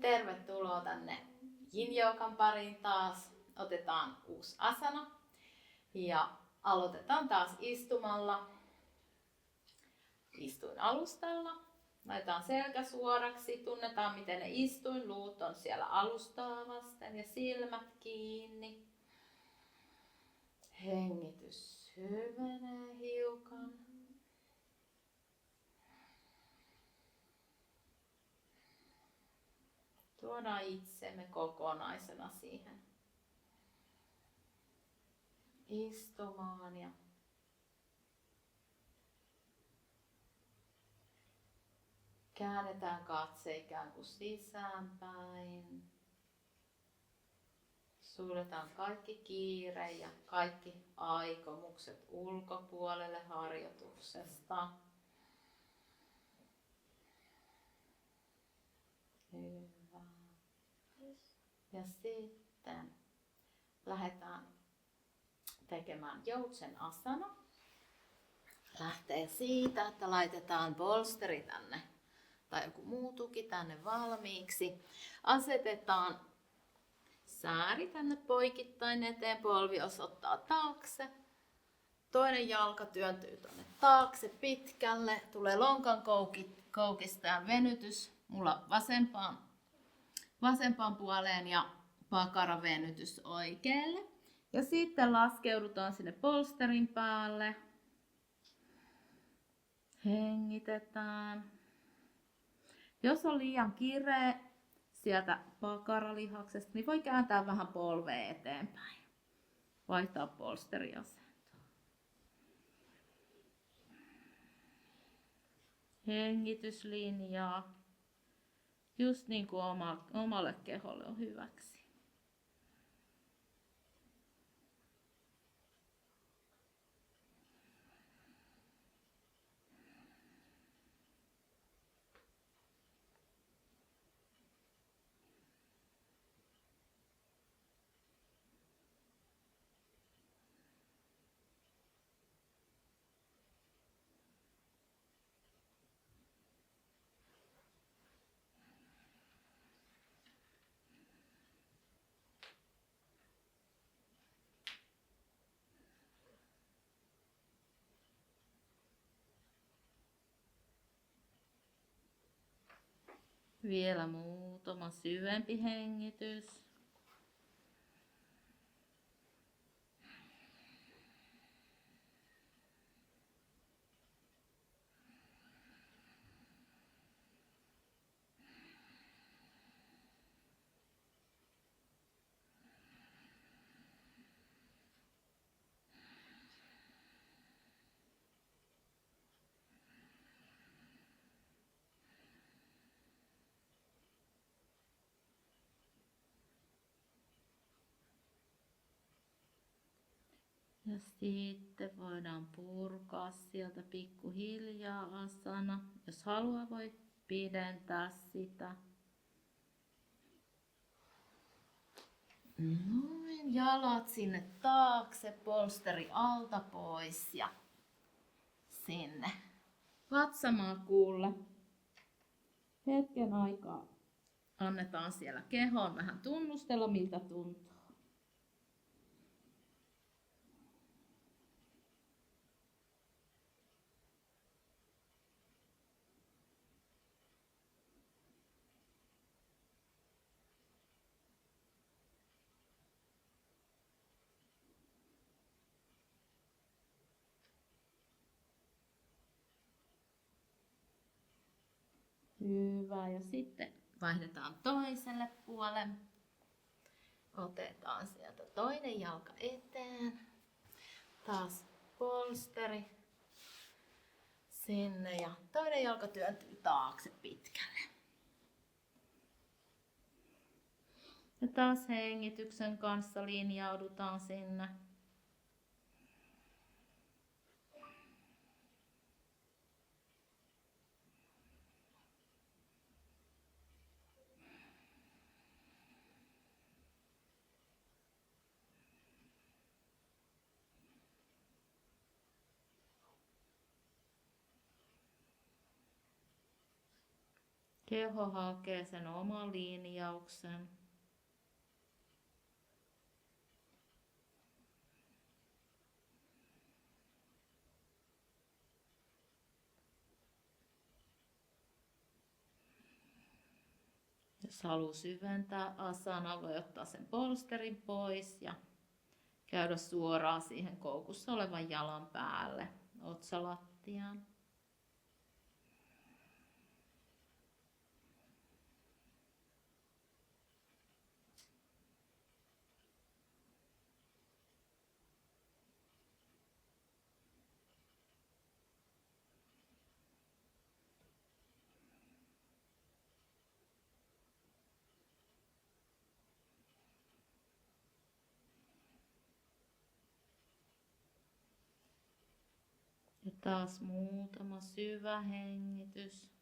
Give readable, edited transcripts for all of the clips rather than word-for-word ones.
Tervetuloa tänne Yin-joogan pariin taas. Otetaan uusi asana ja aloitetaan taas istumalla. Istuin alustalla. Laitetaan selkä suoraksi. Tunnetaan miten ne istuinluut on siellä alustaa vasten ja silmät kiinni. Hengitys syvenee hiukan. Tuodaan itsemme kokonaisena siihen istumaan ja käännetään katse ikään kuin sisäänpäin. Suljetaan kaikki kiire ja kaikki aikomukset ulkopuolelle harjoituksesta. Hyvä. Ja sitten lähdetään tekemään joutsen asana. Lähtee siitä, että laitetaan polsteri tänne tai joku muu tuki tänne valmiiksi. Asetetaan sääri tänne poikittain eteen, polvi osoittaa taakse. Toinen jalka työntyy tuonne taakse pitkälle. Tulee lonkan koukista ja venytys. Mulla vasempaan puoleen ja pakara venytys oikealle. Ja sitten laskeudutaan sinne polsterin päälle. Hengitetään. Jos on liian kireä sieltä pakaralihaksesta, niin voi kääntää vähän polvea eteenpäin. Vaihtaa polsteriasentoa. Hengityslinjaa. Just niin kuin omalle keholle on hyväksi. Vielä muutama syvempi hengitys. Ja sitten voidaan purkaa sieltä pikkuhiljaa asana. Jos haluaa, voi pidentää sitä. Noin, jalat sinne taakse, polsteri alta pois ja sinne vatsamaakuulle. Hetken aikaa annetaan siellä kehoon vähän tunnustella, miltä tuntuu. Hyvä, ja sitten vaihdetaan toiselle puolelle. Otetaan sieltä toinen jalka eteen. Taas polsteri sinne ja toinen jalka työntyy taakse pitkälle. Ja taas hengityksen kanssa linjaudutaan sinne. Keho hakee sen oman linjauksen. Jos haluaa syventää asanaa, voi ottaa sen polsterin pois ja käydä suoraan siihen koukussa olevan jalan päälle, otsalattiaan. Ja taas muutama syvä hengitys.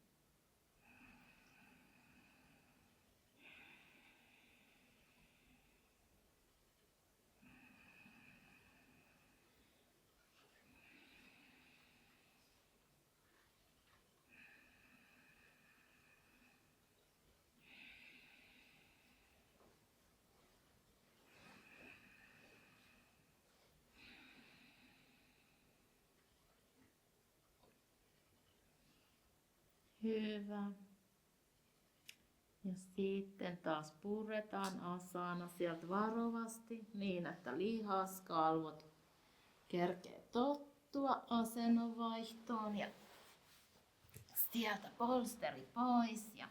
Hyvä. Ja sitten taas puretaan asana sieltä varovasti niin, että lihaskalvot kerkee tottua asennonvaihtoon ja sieltä polsteri pois ja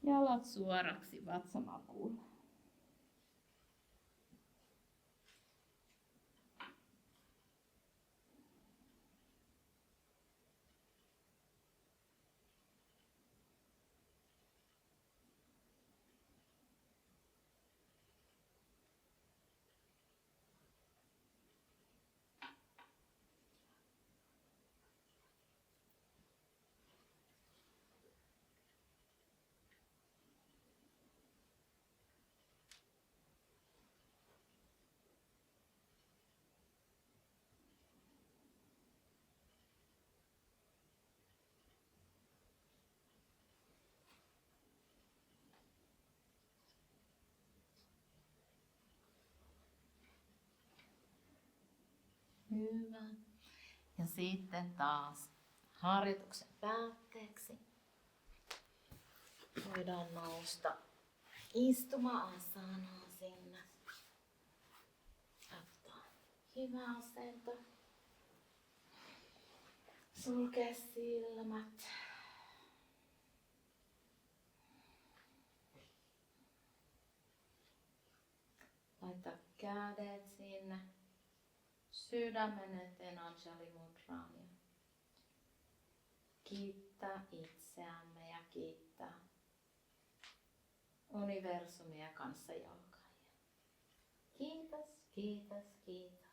jalat suoraksi vatsamakuulle. Hyvä. Ja sitten taas harjoituksen päätteeksi voidaan nousta istuma-asanaan sinne. Ottaa hyvä asento. Sulkee silmät. Laita kädet sinne sydämen eteen Anjali mudraan ja kiittää itseämme ja kiittää universumia kanssa jalkajia. Kiitos, kiitos, kiitos.